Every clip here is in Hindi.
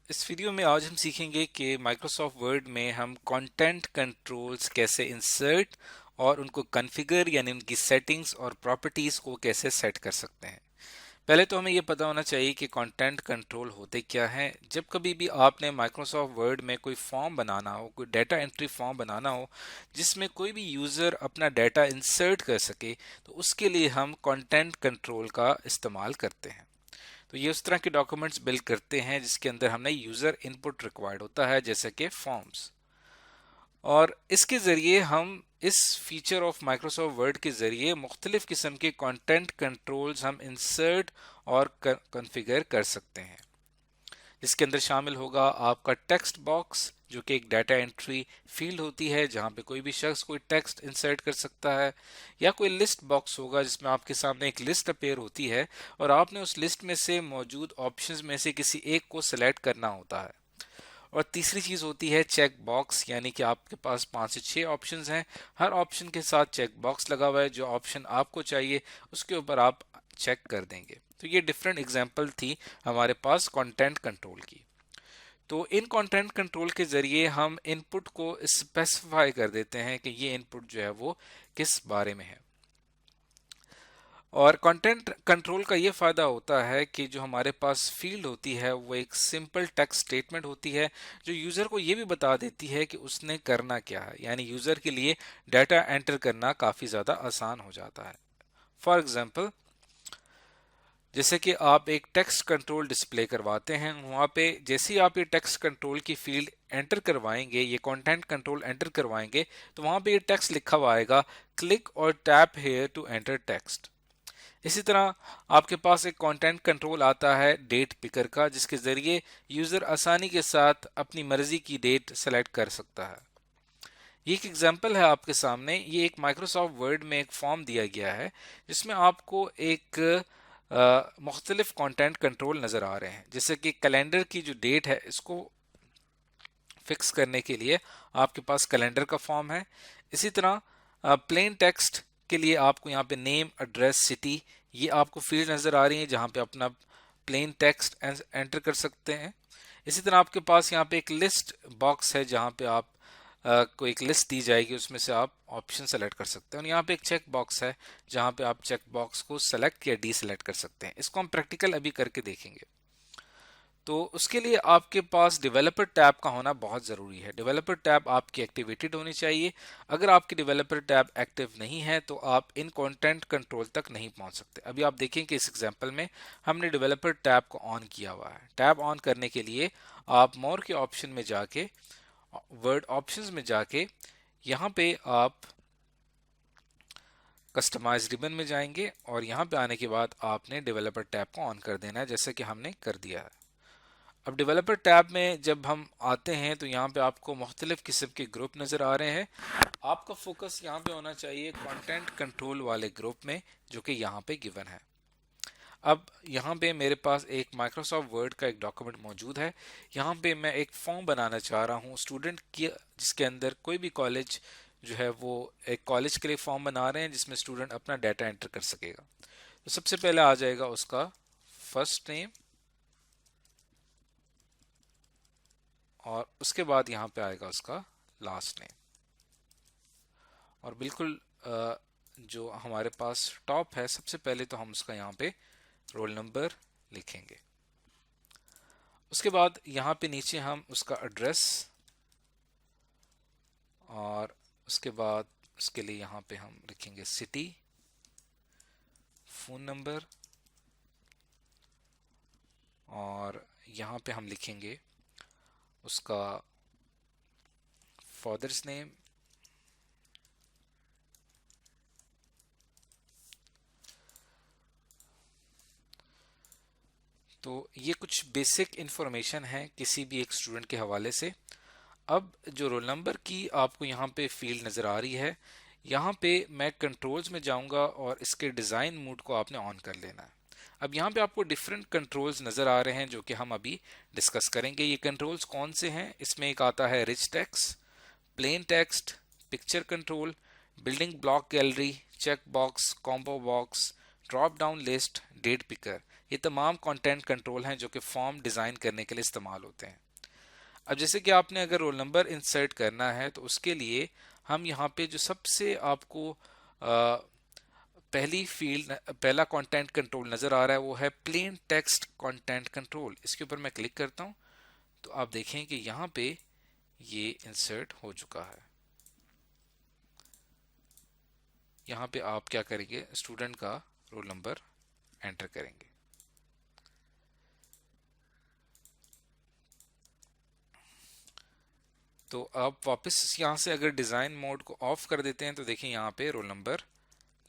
इस वीडियो में आज हम सीखेंगे कि माइक्रोसॉफ्ट वर्ड में हम कंटेंट कंट्रोल्स कैसे इंसर्ट और उनको कॉन्फ़िगर यानी उनकी सेटिंग्स और प्रॉपर्टीज को कैसे सेट कर सकते हैं। पहले तो हमें यह पता होना चाहिए कि कंटेंट कंट्रोल होते क्या हैं। जब कभी भी आपने माइक्रोसॉफ्ट वर्ड में कोई फॉर्म बनाना हो, कोई डाटा एंट्री फॉर्म बनाना हो जिसमें कोई भी यूज़र अपना डाटा इंसर्ट कर सके, तो उसके लिए हम कंटेंट कंट्रोल का इस्तेमाल करते हैं। तो ये उस तरह के डॉक्यूमेंट्स बिल्ड करते हैं जिसके अंदर हमने यूज़र इनपुट रिक्वायर्ड होता है, जैसे कि फॉर्म्स। और इसके ज़रिए हम इस फीचर ऑफ माइक्रोसॉफ्ट वर्ड के ज़रिए मुख्तलिफ़ किस्म के कंटेंट कंट्रोल्स हम इंसर्ट और कॉन्फ़िगर कर सकते हैं, जिसके अंदर शामिल होगा आपका टेक्स्ट बॉक्स, जो कि एक डाटा एंट्री फील्ड होती है जहां पे कोई भी शख्स कोई टेक्स्ट इंसर्ट कर सकता है, या कोई लिस्ट बॉक्स होगा जिसमें आपके सामने एक लिस्ट अपेयर होती है और आपने उस लिस्ट में से मौजूद ऑप्शंस में से किसी एक को सिलेक्ट करना होता है। और तीसरी चीज होती है चेक बॉक्स, यानी कि आपके पास 5 से 6 ऑप्शंस हैं, हर ऑप्शन के साथ चेक बॉक्स लगा हुआ है, जो ऑप्शन आपको चाहिए उसके ऊपर आप चेक कर देंगे। तो ये डिफरेंट एग्जांपल थी हमारे पास कंटेंट कंट्रोल की। तो इन कंटेंट कंट्रोल के जरिए हम इनपुट को स्पेसिफाई कर देते हैं कि ये इनपुट जो है वो किस बारे में है। और कंटेंट कंट्रोल का ये फायदा होता है कि जो हमारे पास फील्ड होती है वो एक सिंपल टेक्स्ट स्टेटमेंट होती है, जो यूजर को ये भी बता देती है कि उसने करना क्या है, यानी यूजर के लिए डाटा एंटर करना काफी ज्यादा आसान हो जाता है। फॉर एग्जाम्पल, जैसे कि आप एक टेक्स्ट कंट्रोल डिस्प्ले करवाते हैं, वहां पे जैसे ही आप ये टेक्स्ट कंट्रोल की फील्ड एंटर करवाएंगे, ये कंटेंट कंट्रोल एंटर करवाएंगे, तो वहां पे ये टेक्स्ट लिखा हुआ आएगा, क्लिक और tap here to enter text. इसी तरह आपके पास एक कंटेंट कंट्रोल आता है डेट पिकर का, जिसके जरिए यूजर आसानी के साथ अपनी मर्जी की डेट सेलेक्ट कर सकता है। ये एक एग्जांपल है आपके सामने। ये एक माइक्रोसॉफ्ट वर्ड में एक फॉर्म दिया गया है जिसमें आपको एक मुख्तलिफ कंटेंट कंट्रोल नजर आ रहे हैं, जैसे कि कैलेंडर की जो डेट है इसको फिक्स करने के लिए आपके पास कैलेंडर का फॉर्म है। इसी तरह प्लेन टेक्स्ट के लिए आपको यहाँ पे नेम, एड्रेस, सिटी, ये आपको फील्ड नजर आ रही है जहाँ पे अपना प्लेन टेक्स्ट एंटर कर सकते हैं। इसी तरह आपके पास यहाँ पे एक लिस्ट बॉक्स है जहाँ पे आप को एक लिस्ट दी जाएगी, उसमें से आप ऑप्शन सेलेक्ट कर सकते हैं। और यहाँ पे एक चेक बॉक्स है जहाँ पे आप चेक बॉक्स को सेलेक्ट या डी सेलेक्ट कर सकते हैं। इसको हम प्रैक्टिकल अभी करके देखेंगे। तो उसके लिए आपके पास डेवलपर टैब का होना बहुत ज़रूरी है। डेवलपर टैब आपकी एक्टिवेटेड होनी चाहिए। अगर आपकी डेवलपर टैब एक्टिव नहीं है तो आप इन कंटेंट कंट्रोल तक नहीं पहुंच सकते। अभी आप देखें कि इस एग्जांपल में हमने डेवलपर टैब को ऑन किया हुआ है। टैब ऑन करने के लिए आप मोर के ऑप्शन में जाके, वर्ड ऑप्शंस में जाके, यहाँ पे आप कस्टमाइज रिबन में जाएंगे और यहाँ पे आने के बाद आपने डेवलपर टैब को ऑन कर देना है, जैसे कि हमने कर दिया है। अब डेवलपर टैब में जब हम आते हैं तो यहाँ पे आपको मुख्तलिफ किस्म के ग्रुप नज़र आ रहे हैं। आपका फोकस यहाँ पे होना चाहिए कंटेंट कंट्रोल वाले ग्रुप में, जो कि यहाँ पे गिवन है। अब यहाँ पे मेरे पास एक माइक्रोसॉफ्ट वर्ड का एक डॉक्यूमेंट मौजूद है। यहाँ पे मैं एक फॉर्म बनाना चाह रहा हूँ स्टूडेंट की, जिसके अंदर कोई भी कॉलेज जो है वो एक कॉलेज के लिए फॉर्म बना रहे हैं जिसमें स्टूडेंट अपना डाटा एंटर कर सकेगा। तो सबसे पहले आ जाएगा उसका फर्स्ट नेम, और उसके बाद यहाँ पे आएगा उसका लास्ट नेम। और बिल्कुल जो हमारे पास टॉप है, सबसे पहले तो हम उसका यहाँ पे रोल नंबर लिखेंगे। उसके बाद यहाँ पे नीचे हम उसका एड्रेस, और उसके बाद उसके लिए यहाँ पे हम लिखेंगे सिटी, फोन नंबर, और यहाँ पे हम लिखेंगे उसका फादर्स नेम, तो ये कुछ बेसिक इंफॉर्मेशन है किसी भी एक स्टूडेंट के हवाले से। अब जो रोल नंबर की आपको यहाँ पे फील्ड नज़र आ रही है, यहाँ पे मैं कंट्रोल्स में जाऊँगा और इसके डिज़ाइन मोड को आपने ऑन कर लेना है। अब यहाँ पे आपको डिफरेंट कंट्रोल्स नज़र आ रहे हैं जो कि हम अभी डिस्कस करेंगे। ये कंट्रोल्स कौन से हैं? इसमें एक आता है rich text, plain text, picture control, building block gallery, check box, combo box, drop down list, date picker. ये तमाम कंटेंट कंट्रोल हैं जो कि फॉर्म डिज़ाइन करने के लिए इस्तेमाल होते हैं। अब जैसे कि आपने अगर रोल नंबर इंसर्ट करना है तो उसके लिए हम यहाँ पे जो सबसे आपको पहली फील्ड पहला कंटेंट कंट्रोल नज़र आ रहा है वो है प्लेन टेक्स्ट कंटेंट कंट्रोल। इसके ऊपर मैं क्लिक करता हूँ तो आप देखें कि यहाँ पे ये इंसर्ट हो चुका है। यहाँ पे आप क्या करेंगे, स्टूडेंट का रोल नंबर एंटर करेंगे। तो आप वापस यहाँ से अगर डिज़ाइन मोड को ऑफ कर देते हैं तो देखिए यहाँ पे रोल नंबर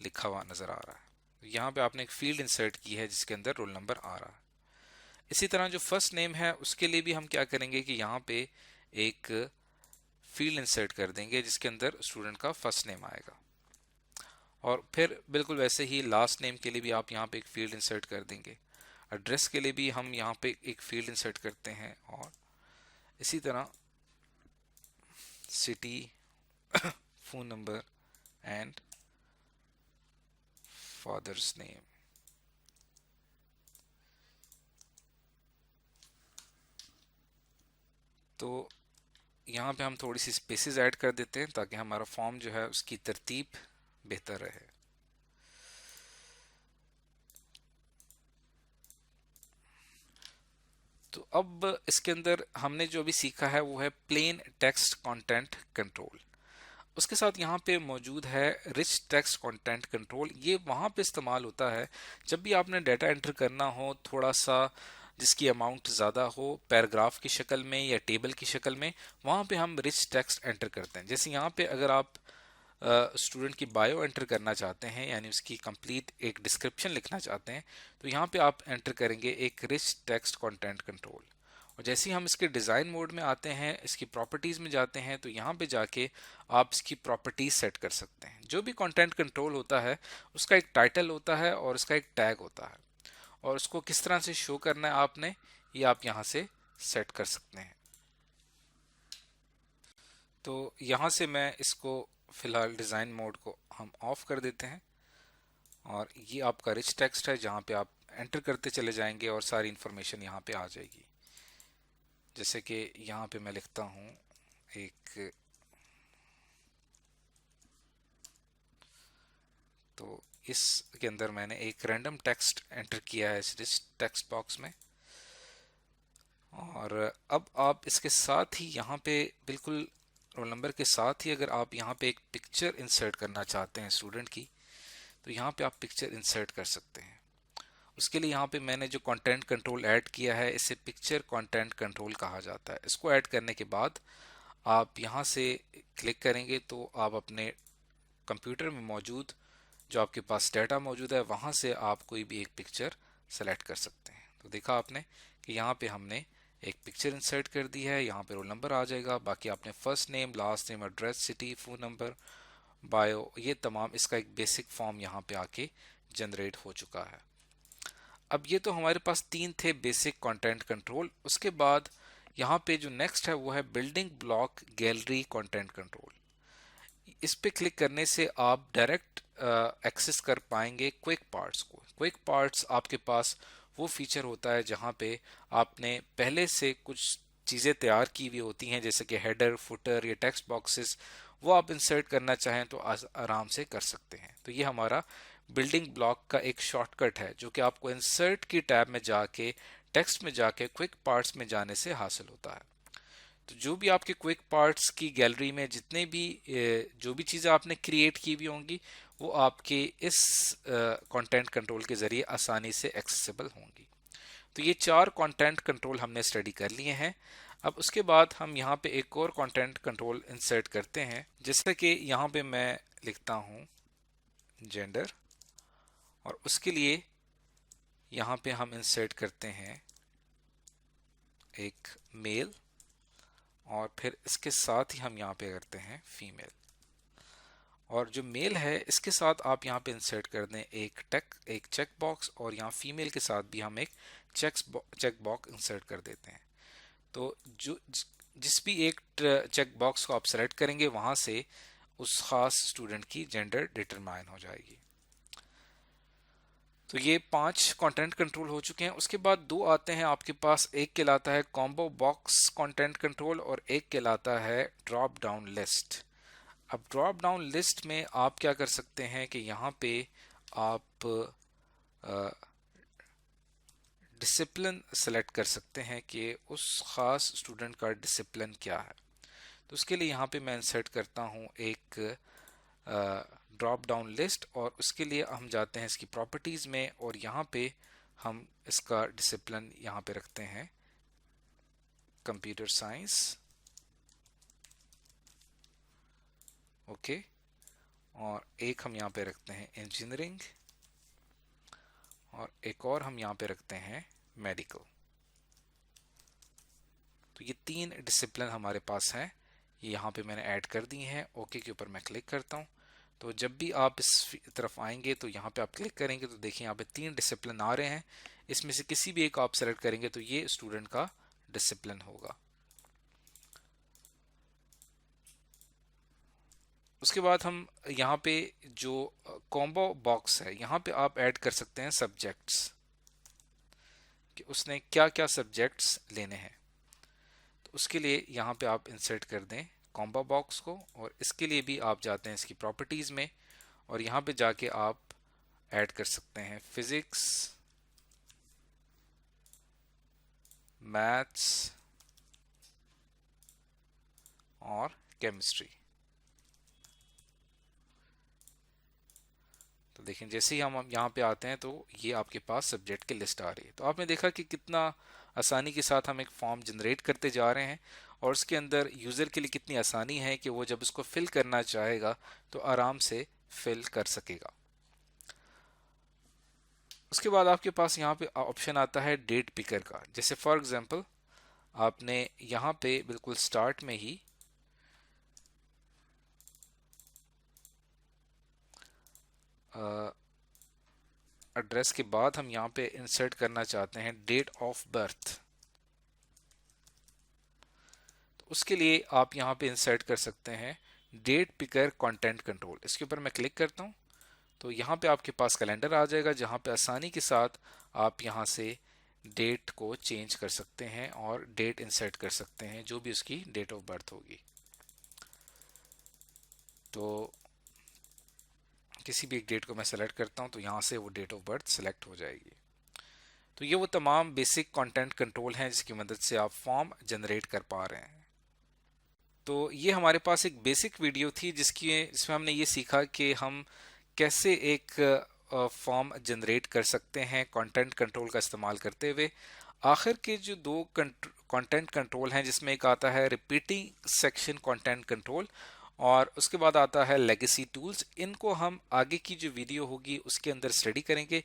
लिखा हुआ नज़र आ रहा है। यहाँ पे आपने एक फील्ड इंसर्ट की है जिसके अंदर रोल नंबर आ रहा है। इसी तरह जो फर्स्ट नेम है उसके लिए भी हम क्या करेंगे कि यहाँ पे एक फील्ड इंसर्ट कर देंगे जिसके अंदर स्टूडेंट का फर्स्ट नेम आएगा। और फिर बिल्कुल वैसे ही लास्ट नेम के लिए भी आप यहाँ पे एक फील्ड इंसर्ट कर देंगे। एड्रेस के लिए भी हम यहाँ पे एक फील्ड इंसर्ट करते हैं, और इसी तरह city, phone number and father's name. तो यहाँ पे हम थोड़ी सी स्पेसेस ऐड कर देते हैं ताकि हमारा फॉर्म जो है उसकी तरतीब बेहतर रहे। तो अब इसके अंदर हमने जो अभी सीखा है वो है प्लेन टेक्स्ट कंटेंट कंट्रोल। उसके साथ यहाँ पे मौजूद है रिच टेक्स्ट कंटेंट कंट्रोल। ये वहाँ पे इस्तेमाल होता है जब भी आपने डाटा एंटर करना हो, थोड़ा सा जिसकी अमाउंट ज़्यादा हो, पैराग्राफ की शक्ल में या टेबल की शक्ल में, वहाँ पे हम रिच टेक्स्ट एंटर करते हैं। जैसे यहाँ पे अगर आप स्टूडेंट की बायो एंटर करना चाहते हैं, यानी उसकी कंप्लीट एक डिस्क्रिप्शन लिखना चाहते हैं, तो यहाँ पे आप एंटर करेंगे एक रिच टेक्स्ट कंटेंट कंट्रोल। और जैसे ही हम इसके डिज़ाइन मोड में आते हैं, इसकी प्रॉपर्टीज़ में जाते हैं, तो यहाँ पे जाके आप इसकी प्रॉपर्टीज़ सेट कर सकते हैं। जो भी कंटेंट कंट्रोल होता है उसका एक टाइटल होता है और उसका एक टैग होता है, और उसको किस तरह से शो करना है आपने, ये आप यहाँ से सेट कर सकते हैं। तो यहाँ से मैं इसको फिलहाल डिज़ाइन मोड को हम ऑफ कर देते हैं, और ये आपका रिच टेक्स्ट है जहाँ पे आप एंटर करते चले जाएंगे और सारी इंफॉर्मेशन यहाँ पे आ जाएगी। जैसे कि यहाँ पे मैं लिखता हूँ एक, तो इसके अंदर मैंने एक रैंडम टेक्स्ट एंटर किया है इस टेक्स्ट बॉक्स में। और अब आप इसके साथ ही यहाँ पे बिल्कुल रोल नंबर के साथ ही अगर आप यहाँ पे एक पिक्चर इंसर्ट करना चाहते हैं स्टूडेंट की, तो यहाँ पे आप पिक्चर इंसर्ट कर सकते हैं। उसके लिए यहाँ पे मैंने जो कंटेंट कंट्रोल ऐड किया है इसे पिक्चर कंटेंट कंट्रोल कहा जाता है। इसको ऐड करने के बाद आप यहाँ से क्लिक करेंगे तो आप अपने कंप्यूटर में मौजूद जो आपके पास डाटा मौजूद है वहाँ से आप कोई भी एक पिक्चर सेलेक्ट कर सकते हैं। तो देखा आपने कि यहाँ पे हमने एक पिक्चर इंसर्ट कर दी है। यहाँ पे रोल नंबर आ जाएगा, बाकी आपने first name, last name, address, city, phone number, bio, ये तमाम इसका एक बेसिक फॉर्म यहाँ पे आके जनरेट हो चुका है। अब ये तो हमारे पास तीन थे बेसिक कंटेंट कंट्रोल। उसके बाद यहाँ पे जो नेक्स्ट है वो है building block gallery content control. इस पे क्लिक करने से आप डायरेक्ट एक्सेस कर पाएंगे क्विक पार्ट्स को। क्विक पार्ट्स आपके पास वो फीचर होता है जहाँ पे आपने पहले से कुछ चीज़ें तैयार की हुई होती हैं, जैसे कि हेडर, फुटर या टेक्स्ट बॉक्सेस, वो आप इंसर्ट करना चाहें तो आराम से कर सकते हैं। तो ये हमारा बिल्डिंग ब्लॉक का एक शॉर्टकट है जो कि आपको इंसर्ट की टैब में जाके, टेक्स्ट में जाके क्विक पार्ट्स में जाने से हासिल होता है। तो जो भी आपके क्विक पार्ट्स की गैलरी में जितने भी जो भी चीज़ें आपने क्रिएट की हुई होंगी वो आपके इस कंटेंट कंट्रोल के ज़रिए आसानी से एक्सेसिबल होंगी। तो ये चार कंटेंट कंट्रोल हमने स्टडी कर लिए हैं। अब उसके बाद हम यहाँ पे एक और कंटेंट कंट्रोल इंसर्ट करते हैं, जैसे कि यहाँ पे मैं लिखता हूँ जेंडर, और उसके लिए यहाँ पे हम इंसर्ट करते हैं एक मेल, और फिर इसके साथ ही हम यहाँ पे करते हैं फीमेल। और जो मेल है इसके साथ आप यहाँ पे इंसर्ट कर दें एक चेक बॉक्स, और यहाँ फीमेल के साथ भी हम एक चेक बॉक्स इंसर्ट कर देते हैं। तो जो जिस भी एक चेक बॉक्स को आप सेलेक्ट करेंगे वहाँ से उस खास स्टूडेंट की जेंडर डिटरमाइन हो जाएगी। तो ये 5 कंटेंट कंट्रोल हो चुके हैं। उसके बाद दो आते हैं आपके पास, एक कहलाता है कॉम्बो बॉक्स कंटेंट कंट्रोल और एक कहलाता है ड्रॉप डाउन लिस्ट। अब ड्रॉप डाउन लिस्ट में आप क्या कर सकते हैं कि यहाँ पे आप डिसिप्लिन सेलेक्ट कर सकते हैं कि उस खास स्टूडेंट का डिसिप्लिन क्या है। तो उसके लिए यहाँ पे मैं इंसर्ट करता हूँ एक ड्रॉप डाउन लिस्ट और उसके लिए हम जाते हैं इसकी प्रॉपर्टीज में और यहाँ पे हम इसका डिसिप्लिन यहाँ पे रखते हैं कंप्यूटर साइंस। ओके, और एक हम यहाँ पे रखते हैं इंजीनियरिंग और एक और हम यहाँ पे रखते हैं मेडिकल। तो ये 3 डिसिप्लिन हमारे पास हैं, ये यहाँ पे मैंने ऐड कर दी हैं। ओके के ऊपर मैं क्लिक करता हूँ। तो जब भी आप इस तरफ आएंगे तो यहाँ पे आप क्लिक करेंगे तो देखिए यहाँ पे 3 डिसिप्लिन आ रहे हैं। इसमें से किसी भी एक आप सेलेक्ट करेंगे तो ये स्टूडेंट का डिसिप्लिन होगा। उसके बाद हम यहाँ पे जो कॉम्बो बॉक्स है यहाँ पे आप ऐड कर सकते हैं सब्जेक्ट्स, कि उसने क्या क्या सब्जेक्ट्स लेने हैं। तो उसके लिए यहाँ पे आप इंसर्ट कर दें कॉम्बो बॉक्स को और इसके लिए भी आप जाते हैं इसकी प्रॉपर्टीज में और यहाँ पे जाके आप ऐड कर सकते हैं फिजिक्स, मैथ्स और केमिस्ट्री। तो देखें जैसे ही हम यहाँ पे आते हैं तो ये आपके पास सब्जेक्ट की लिस्ट आ रही है। तो आपने देखा कि कितना आसानी के साथ हम एक फॉर्म जनरेट करते जा रहे हैं और उसके अंदर यूज़र के लिए कितनी आसानी है कि वो जब उसको फिल करना चाहेगा तो आराम से फिल कर सकेगा। उसके बाद आपके पास यहाँ पे ऑप्शन आता है डेट पिकर का। जैसे फॉर एग्जांपल आपने यहाँ पे बिल्कुल स्टार्ट में ही एड्रेस के बाद हम यहाँ पे इंसर्ट करना चाहते हैं डेट ऑफ बर्थ। तो उसके लिए आप यहाँ पे इंसर्ट कर सकते हैं डेट पिकर कंटेंट कंट्रोल। इसके ऊपर मैं क्लिक करता हूँ तो यहाँ पे आपके पास कैलेंडर आ जाएगा जहाँ पे आसानी के साथ आप यहाँ से डेट को चेंज कर सकते हैं और डेट इंसर्ट कर सकते हैं जो भी उसकी डेट ऑफ बर्थ होगी। तो किसी भी एक डेट को मैं सेलेक्ट करता हूं तो यहाँ से वो डेट ऑफ बर्थ सेलेक्ट हो जाएगी। तो ये वो तमाम बेसिक कंटेंट कंट्रोल हैं जिसकी मदद से आप फॉर्म जनरेट कर पा रहे हैं। तो ये हमारे पास एक बेसिक वीडियो थी जिसमें हमने ये सीखा कि हम कैसे एक फॉर्म जनरेट कर सकते हैं कंटेंट कंट्रोल का इस्तेमाल करते हुए। आखिर के जो दो कंटेंट कंट्रोल हैं जिसमें एक आता है रिपीटिंग सेक्शन कंटेंट कंट्रोल और उसके बाद आता है लेगेसी टूल्स। इनको हम आगे की जो वीडियो होगी उसके अंदर स्टडी करेंगे।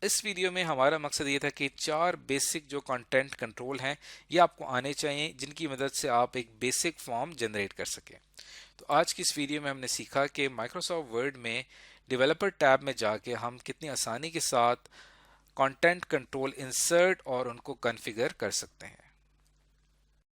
इस वीडियो में हमारा मकसद ये था कि 4 बेसिक जो कंटेंट कंट्रोल हैं ये आपको आने चाहिए जिनकी मदद से आप एक बेसिक फॉर्म जनरेट कर सकें। तो आज की इस वीडियो में हमने सीखा कि माइक्रोसॉफ्ट वर्ड में डेवलपर टैब में जाके हम कितनी आसानी के साथ कंटेंट कंट्रोल इंसर्ट और उनको कॉन्फ़िगर कर सकते हैं।